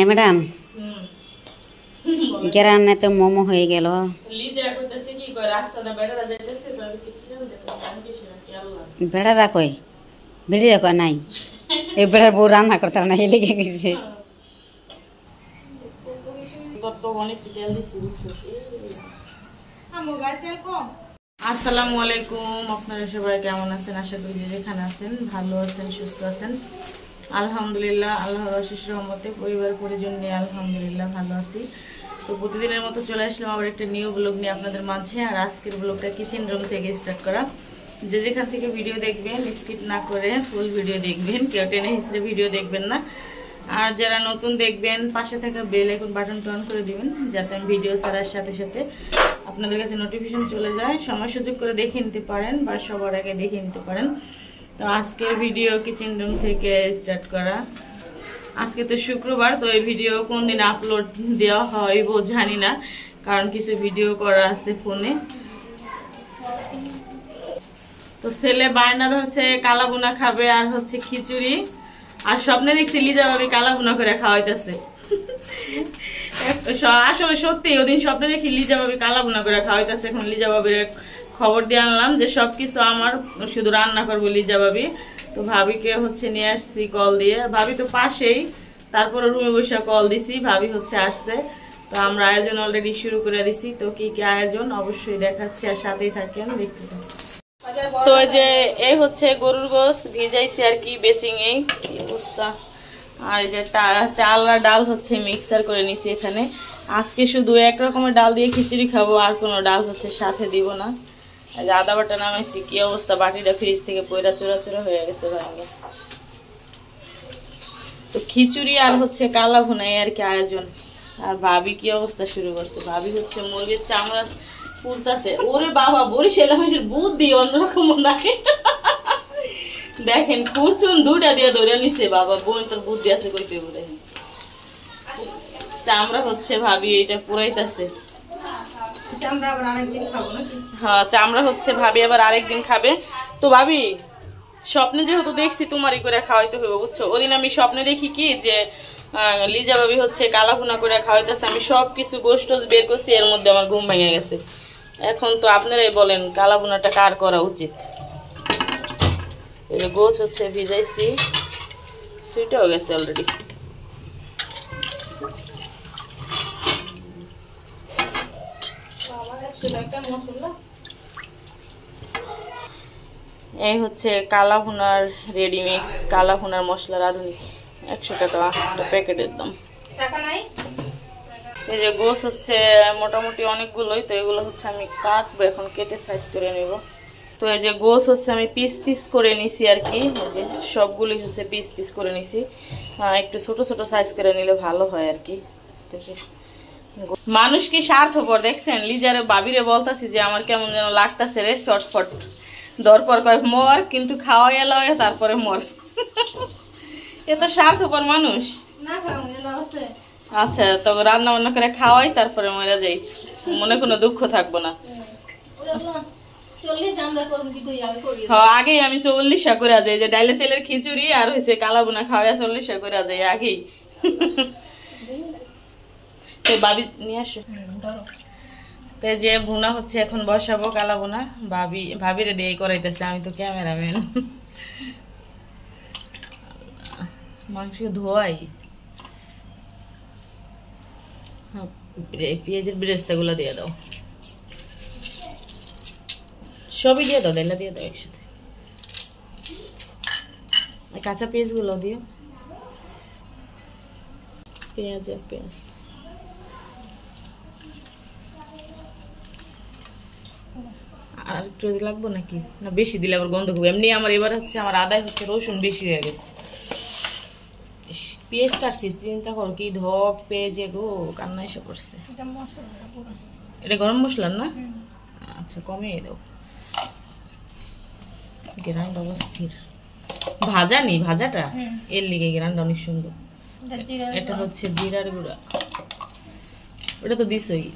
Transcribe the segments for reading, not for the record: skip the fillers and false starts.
Madam গেরানে তো মোমো হয়ে গেল। বেড়ারা কই বেড়ি রাখা নাই এই বেড়ার বউ রান্না করতে না হেলে গেছে। আসসালামু আলাইকুম, আপনারা সবাই কেমন আছেন? আশা করি যে যেখানে আছেন ভালো আছেন, সুস্থ আছেন। আলহামদুলিল্লাহ, আল্লাহর অশেষ রহমতে পরিবার পরিজন নিয়ে আলহামদুলিল্লাহ ভালো আছি। তো প্রতিদিনের মতো চলে আসলাম আবার একটা নিউ ব্লগ নিয়ে আপনাদের মাঝে। আর আজকের ব্লগটা কিচেন রুম থেকে স্টার্ট করা। যে যেখান থেকে ভিডিও দেখবেন স্কিপ না করে ফুল ভিডিও দেখবেন, কেউ টেনে হিসেবে ভিডিও দেখবেন না। আর যারা নতুন দেখবেন পাশে থাকা বেল আইকন বাটনটা অন করে দিবেন, যাতে আমি ভিডিও ছাড়ার সাথে সাথে আপনাদের কাছে নোটিফিকেশন চলে যায়, সময় সুযোগ করে দেখে নিতে পারেন বা সবার আগে দেখে নিতে পারেন। তো আজকের ভিডিও কিচেন রুম থেকে স্টার্ট করা। আজকে তো শুক্রবার, তো এই ভিডিও কোন দিন আপলোড দেওয়া হয় জানি না, কারণ কিছু ভিডিও করা আছে ফোনে। তো ছেলে বায়নার হচ্ছে কালা বুনা খাবে আর হচ্ছে খিচুড়ি। আর স্বপ্নে দেখছি লিজা ভাবি কালা বুনা করে খাওয়াইতেছে। আসলে সত্যি ওদিন স্বপ্নে দেখি লিজা ভাবি কালা বুনা করে খাওয়াইতেছে। এখন লিজা ভাবির খবর দিয়ে আনলাম যে সবকিছু আমার, শুধু রান্না করবো লিজা ভাবি। তো ভাবিকে হচ্ছে নিয়ে আসছি কল দিয়ে, ভাবি তো পাশেই, তারপরে রুমে বসে কল দিছি, ভাবি হচ্ছে আসছে। তো আমরা আয়োজন অলরেডি শুরু করে দিছি। তো কি কি আয়োজন অবশ্যই দেখাচ্ছি, আর সাথেই থাকেন, দেখতে থাকেন। তো যে এই হচ্ছে গরুর গোশ ভিজাইছি আর কি বেচিং, এই অবস্থা। আর এই যে চাল আর ডাল হচ্ছে মিক্সার করে নিছি এখানে। আজকে শুধু এক রকমের ডাল দিয়ে খিচুড়ি খাবো, আর কোনো ডাল হচ্ছে সাথে দিব না। যে আদা বাটা নামাইছি, কি অবস্থা, বাটিটা ফ্রিজ থেকে পয়রা চোরা চোরা হয়ে গেছে ভাঙে। তো খিচুড়ি আর হচ্ছে কালা ভুনাই আর কি আয়োজন। আর ভাবি কি অবস্থা শুরু করছে, ভাবি হচ্ছে মুরগির চামড়া পুড়তাছে। ওরে বাবা, বরিশাল মানুষের বুদ্ধি অন্যরকম নাই। দেখেন কুরচুন দুটা দিয়ে ধরে নিছে, বাবা বোন তোর বুদ্ধি আছে কইতে বলে। চামড়া হচ্ছে ভাবি এটা পুরাইতাছে। হ্যাঁ, চামড়া হচ্ছে ভাবি আবার আরেকদিন খাবে। তো ভাবি স্বপ্নে যেহেতু দেখছি তোমারই করে খাওয়াইতে হবে, বুঝছো। ওদিন আমি স্বপ্নে দেখি কি যে লিজা ভাবি হচ্ছে কালা ভুনা করে খাওয়াইতেছে, আমি সবকিছু গোষ্ঠ বের করছি, এর মধ্যে আমার ঘুম ভেঙে গেছে। এখন তো আপনারাই বলেন কালা ভুনাটা কার করা উচিত। এই যে গোছ হচ্ছে ভিজাইছি, সুইটাও গেছে অলরেডি। এই হচ্ছে কালা ভুনার রেডিমিক্স, কালা ভুনার মশলা রাঁধুনি, 100 টাকা একটা প্যাকেটের দাম। এই যে গোছ হচ্ছে মোটামুটি অনেকগুলোই, তো এগুলো হচ্ছে আমি কাটবো এখন, কেটে সাইজ করে নেব। তো এই যে গোছ হচ্ছে আমি পিস পিস করে নিছি আর কি, এই যে সবগুলি হচ্ছে পিস পিস করে নিছি। একটু ছোট ছোট সাইজ করে নিলে ভালো হয় আর কি। মানুষ কি স্বার্থপর দেখছেন, লিজারে বাবিরে বলতাছি যে আমার কেমন যেন লাগতাছে রে চটফট, দরপর কয়েক মর, কিন্তু খাওয়া এলো তারপরে মর। এ তো স্বার্থপর মানুষ। আচ্ছা, তবে রান্না বান্না করে খাওয়াই, তারপরে মরে যাই, মনে কোনো দুঃখ থাকবো না। হ্যাঁ, আগেই আমি 40 করে যাই, যে ডাইলে চেলের খিচুড়ি আর হয়েছে কালা বুনা খাওয়া 40 করে যাই আগেই। ভাবি নিয়ে আসো। যে ভুনা হচ্ছে এখন বসাবো কালা ভুনা, ভাবিরে দিয়ে করাইতেছে, আমি তো ক্যামেরাম্যান। মাংস ধোয়াই, পেঁয়াজের বেরেস্তা গুলা দিয়ে দাও, সবই দিয়ে দাও, ডাইলা দিয়ে দাও একসাথে, কাঁচা পেঁয়াজ গুলো দিও, পেঁয়াজ আর পেঁয়াজ। আর একটু লাগবো নাকি, না বেশি দিলে আবার গন্ধ হবে। এমনি আমার এবার হচ্ছে আমার আদায় হচ্ছে রসুন বেশি হয়ে গেছে। পেঁয়াজ কাটছি, চিন্তা করো কি ধপ পেঁয়াজ গো, কান্না এসে পড়ছে। এটা গরম মশলা না? আচ্ছা, কমিয়ে দাও। গ্রাইন্ড অবস্থির ভাজা নি, ভাজাটা এর লিগে গ্রাইন্ড অনেক সুন্দর। এটা হচ্ছে জিরার গুঁড়া, ওটা তো দিছই।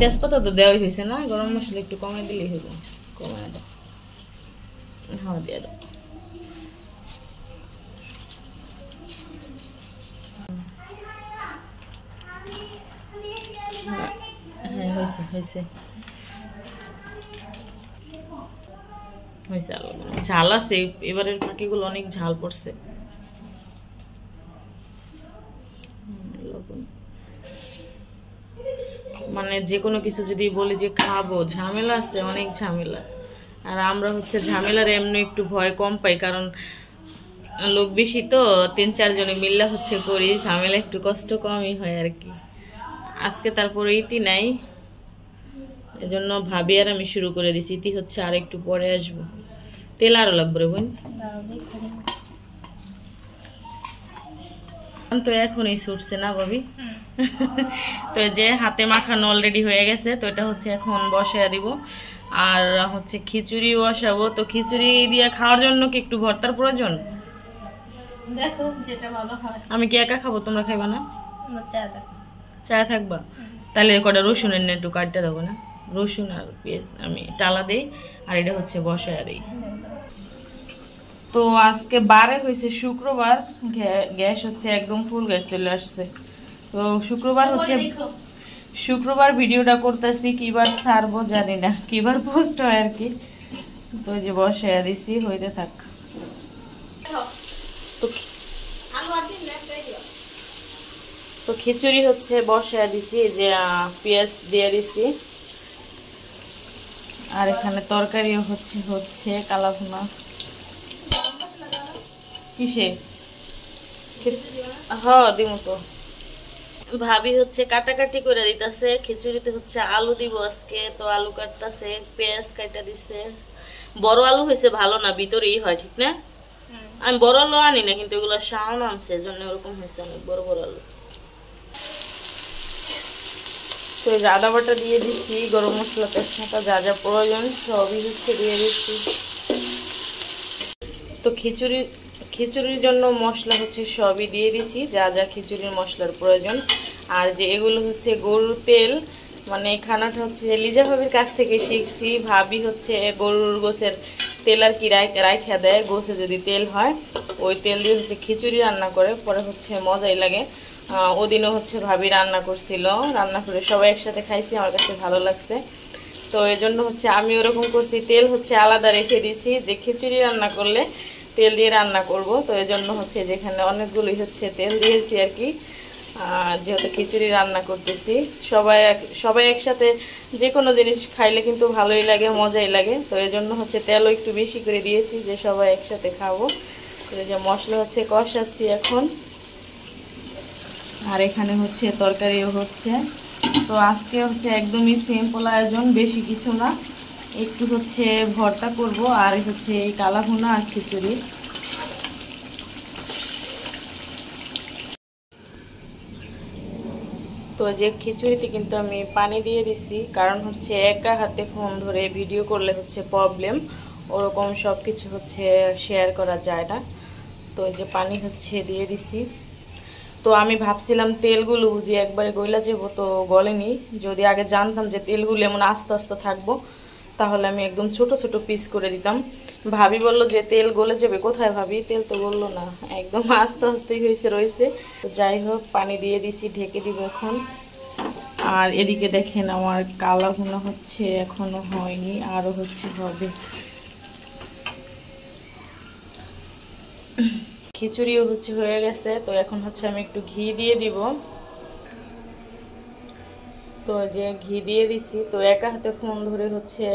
তেজপাতা তো দেওয়াই হয়েছে না, গরম মশলা একটু কমে দিলেই হবে। কমে দাও, হ্যাঁ দিয়ে দাও। হ্যাঁ হয়েছে হয়েছে হয়েছে। ঝাল আছে এবারের পাখিগুলো, অনেক ঝাল পড়ছে। মানে যে কোনো কিছু যদি বলি যে খাবো, ঝামেলা আছে, অনেক ঝামেলা। আর আমরা হচ্ছে ঝামেলার এমনি একটু ভয় কম পাই, কারণ লোক বেশি তো, 3-4 জনে মিল্লা হচ্ছে করি, ঝামেলা একটু কষ্ট কমই হয় আর কি। আজকে তারপরে ইতি নাই, এজন্য ভাবি আর আমি শুরু করে দিছি। ইতি হচ্ছে আর একটু পরে আসবো। তেল আরো লাগবে রে বোন। তো এখনই ছুটছে না ভাবি। তো যে হাতে মাখানো অলরেডি হয়ে গেছে, তো এটা হচ্ছে এখন বসায় দিব। আর হচ্ছে খিচুড়ি বসাবো। তো খিচুড়ি দিয়ে খাওয়ার জন্য কি একটু ভর্তার প্রয়োজন? দেখো যেটা ভালো হয়। আমি কি একা খাবো, তোমরা খাইবা না? চা থাকবা? তাহলে কটা রসুনের একটু কাটতে দেবো না, রসুন আর পেঁয়াজ আমি টালা দিই, আর এটা হচ্ছে বসায় দিই। তো আজকে বারে হয়েছে শুক্রবার, গ্যাস হচ্ছে একদম ফুল গ্যাস চলে আসছে। তো শুক্রবার হচ্ছে, শুক্রবার ভিডিওটা করতেছি, কিবার ছাড়বো জানি না, কিবার পোস্ট হয় আর কি। তো যে বসায় দিছি, হইতে থাক। তো খিচুড়ি হচ্ছে বসায় দিছি, যে পেঁয়াজ দিয়ে দিছি। আর এখানে তরকারিও হচ্ছে কালা ভুনা। কিসে? হ্যাঁ দিমু তো। ভাবি হচ্ছে কাটাকাটি করে দিতেছে। খিচুড়িতে হচ্ছে আলু দিব আজকে, তো আলু কাটতেছে, পেঁয়াজ কাটা দিছে। বড় আলু হয়েছে ভালো না, ভিতরেই হয়, ঠিক না? আমি বড় আলু আনি না, কিন্তু এগুলো শাওন আনছে, জন্য ওরকম হয়েছে, অনেক বড় বড় আলু। তো আদা বাটা দিয়ে দিচ্ছি, গরম মশলা, তেজপাতা, যা যা প্রয়োজন সবই হচ্ছে দিয়ে দিচ্ছি। তো খিচুড়ির জন্য মশলা হচ্ছে সবই দিয়ে দিছি, যা যা খিচুড়ির মশলার প্রয়োজন। আর যে এগুলো হচ্ছে গরুর তেল, মানে খানাটা হচ্ছে লিজা ভাবির কাছ থেকে শিখছি। ভাবি হচ্ছে গরুর গোছের তেল আর কি রাইখা দেয়, গোছে যদি তেল হয় ওই তেল দিয়ে হচ্ছে খিচুড়ি রান্না করে, পরে হচ্ছে মজাই লাগে। ওদিনও হচ্ছে ভাবি রান্না করছিল, রান্না করে সবাই একসাথে খাইছি, আমার কাছে ভালো লাগছে। তো এই জন্য হচ্ছে আমি ওরকম করছি, তেল হচ্ছে আলাদা রেখে দিয়েছি, যে খিচুড়ি রান্না করলে তেল দিয়ে রান্না করব। তো এই জন্য হচ্ছে যেখানে অনেকগুলোই হচ্ছে তেল দিয়েছি আর কি, যেহেতু খিচুড়ি রান্না করতেছি। সবাই একসাথে যে কোনো জিনিস খাইলে কিন্তু ভালোই লাগে, মজাই লাগে। তো এই জন্য হচ্ছে তেলও একটু বেশি করে দিয়েছি, যে সবাই একসাথে খাবো। তো এই যে মশলা হচ্ছে কষাচ্ছি এখন, আর এখানে হচ্ছে তরকারিও হচ্ছে। তো আজকে হচ্ছে একদমই সিম্পল আয়োজন, বেশি কিছু না, একটু হচ্ছে ভর্তা করব, আর হচ্ছে এই কালা ভুনা আর খিচুড়ি। তো যে খিচুড়িতে কিন্তু আমি পানি দিয়ে দিছি, কারণ হচ্ছে একা হাতে ফোন ধরে ভিডিও করলে হচ্ছে প্রবলেম, ওরকম সব কিছু হচ্ছে শেয়ার করা যায় না। তো এই যে পানি হচ্ছে দিয়ে দিছি। তো আমি ভাবছিলাম তেলগুলো যে একবারে গইলা যাবো, তো গলেনি। যদি আগে জানতাম যে তেলগুলো এমন আস্তে আস্তে থাকবো, তাহলে আমি একদম ছোট ছোট পিস করে দিতাম। ভাবি বললো যে তেল গলে যাবে, কোথায় ভাবি, তেল তো গললো না, একদম আস্তে আস্তেই রয়েছে। তো যাই হোক, পানি দিয়ে দিছি, ঢেকে দিব এখন। আর এদিকে দেখেন আমার কালা ভুনা হচ্ছে, এখনো হয়নি, আরো হচ্ছে হবে। খিচুড়িও হচ্ছে হয়ে গেছে। তো এখন হচ্ছে আমি একটু ঘি দিয়ে দিব। তো যে ঘি দিয়ে দিছি, তো একা হাতে ফোন ধরে হচ্ছে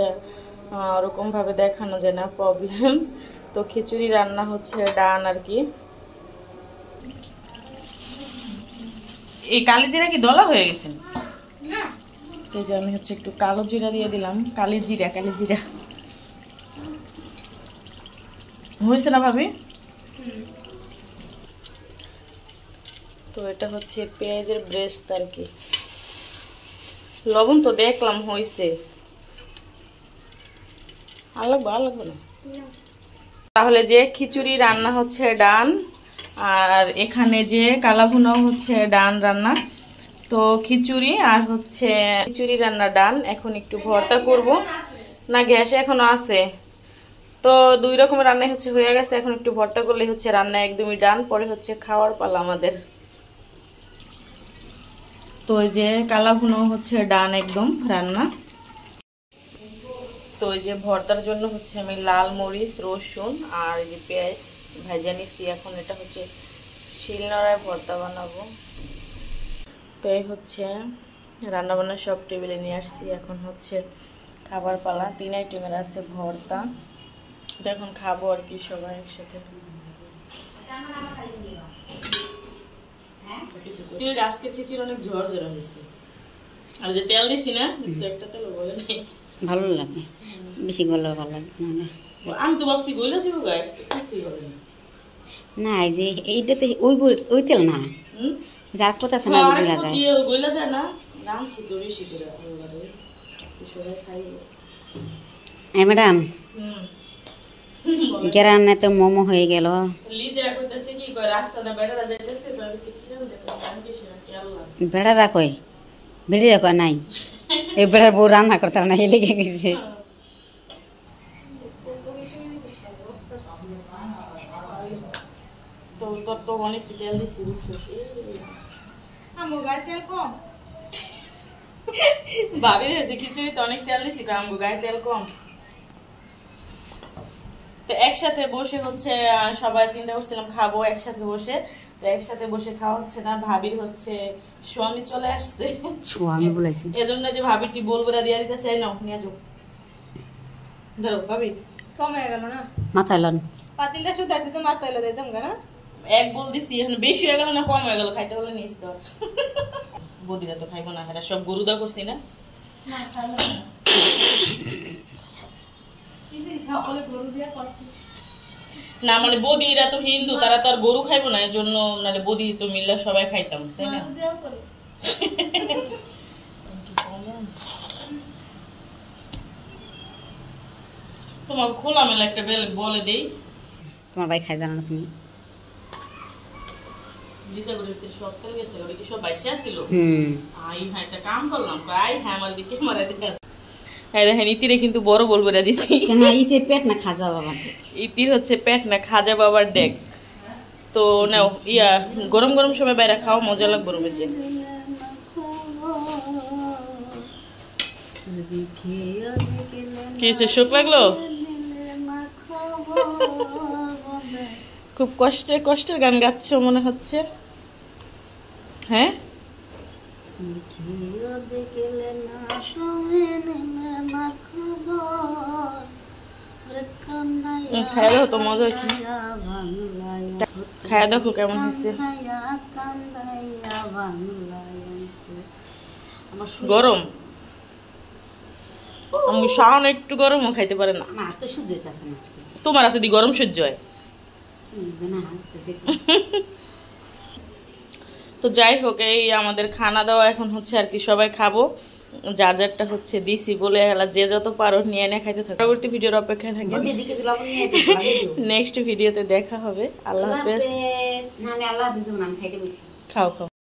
ওরকম ভাবে দেখানো যায় না, প্রবলেম। তো খিচুড়ি রান্না হচ্ছে ডান আর কি। এই কালি জিরা কি দলা হয়ে গেছে? তো যে আমি হচ্ছে একটু কালো জিরা দিয়ে দিলাম, কালি জিরা হয়েছে না ভাবি? তো এটা হচ্ছে পেঁয়াজের ব্রেস্ট আর কি। লবণ তো দেখলাম হয়েছে, আর লাগবে না। তাহলে যে খিচুড়ি রান্না হচ্ছে ডান, আর এখানে যে কালা ভুনাও হচ্ছে ডান রান্না। তো খিচুড়ি আর হচ্ছে খিচুড়ি রান্না ডান। এখন একটু ভর্তা করব, না গ্যাস এখনো আছে, তো 2 রকমের রান্নাই হচ্ছে হয়ে গেছে, এখন একটু ভর্তা করলে হচ্ছে রান্না একদমই ডান। পরে হচ্ছে খাওয়ার পালা আমাদের। তো এই যে কালা ভুনো হচ্ছে ডান একদম রান্না। তো এই যে ভর্তার জন্য হচ্ছে আমি লাল মরিচ, রসুন আর এই যে পেঁয়াজ ভেজে নিছি। এখন এটা হচ্ছে শিলনোড়ায় ভর্তা বানাবো। তো এই হচ্ছে রান্না বান্না সব টেবিলে নিয়ে আসছি। এখন হচ্ছে খাবার পালা। 3 আইটেমের আছে ভর্তা। তো এখন খাবো আর কি সবাই একসাথে। আজকে খিচুড়ি অনেক ঝরঝরা হয়েছে। আর যে তেল দিছি না, একটা তেল বলে নাই, ভালো লাগে, বেশি গলা ভালো লাগে না। আমি তো ভাবছি গইলা যাবো গায়ে, না এই যে এইটা তো ওই তেল না, যার কথা আছে না গলা যায়, গইলা যায় না। রাঁধছি তো বেশি করে সবাই খাইবো। এই ম্যাডাম গেরানে তো মোমো হয়ে গেল। লিজা কইতাছে কি কয় রাস্তাটা বেড়া যাইতেছে, বাড়িতে কি জানো দেখো জান কিছু না কি আল্লাহ। বেড়া রাখই বেড়ি রাখো নাই, এই বেড়ার বউ রান্না করতে না হেলে গেছে। তো তোর তো অনেক তেল দিছি বুঝছিস। আমগো গায়ে তেল কম, ভাবির হয়েছে খিচুড়িতে অনেক তেল দিছি, আমগো গায়ে তেল কম। তো একসাথে বসে হচ্ছে সবাই চিন্তা করছিলাম খাবো একসাথে বসে, তো একসাথে বসে খাওয়া হচ্ছে না। ভাবির হচ্ছে স্বামী চলে আসছে, স্বামী বলেছে এজন্য যে ভাবিটি বলবুরা দিয়ে দিতেছে, এই নাও নিয়ে যাও। ধরো ভাবি কম হয়ে গেল না, মাথায় লন পাতিলটা শুধু একদম মাথায় লো দিতাম কেন। এক বল দিছি, এখন বেশি হয়ে গেল না কম হয়ে গেল, খাইতে হলে নিস তো। বদিরা তো খাইবো না, এরা সব গরুদা করছি না। না মানে বদিরা তো হিন্দু, তারা তো আর গরু খাইবো না, এজন্য মানে বদি তো মিল্লা সবাই খাইতাম, তাই না? তোমার খোলামেলা একটা বলে দেই, তোমার ভাই খাই জানো না তুমি? লিজা করে সব তেল গেছে, ওই কি সব বাইসে আসছিল। আই হ্যাঁ একটা কাম করলাম, আই হ্যাঁ আমার দিকে মারা দিয়ে দেখেন ইতিরে কিন্তু বড় বলবুরা দিছি। ইতির পেট না খাজা বাবা, ইতির হচ্ছে পেট না খাজা বাবার ডেক। তো নাও ইয়া গরম গরম সময় বাইরে খাও, মজা লাগবে রুমে যে। কি শোক লাগলো? খুব কষ্টের গান গাচ্ছ মনে হচ্ছে, হ্যাঁ? খাইয়া দেখো তো মজা হয়েছে, খাইয়া দেখো কেমন হয়েছে। গরম আমি শাওন একটু গরমও খাইতে পারে না, তোমার হাতে দিয়ে গরম সহ্য হয়। তো যাই হোক এই আমাদের খানা দাওয়া এখন হচ্ছে আর কি, সবাই খাবো, যার যারটা হচ্ছে দিছি বলে যে যত পারো নিয়ে এনে খাইতে থাকো। পরবর্তী ভিডিওর অপেক্ষায় থাকি, নেক্সট ভিডিওতে দেখা হবে। আল্লাহ হাফেজ। খাও খাও।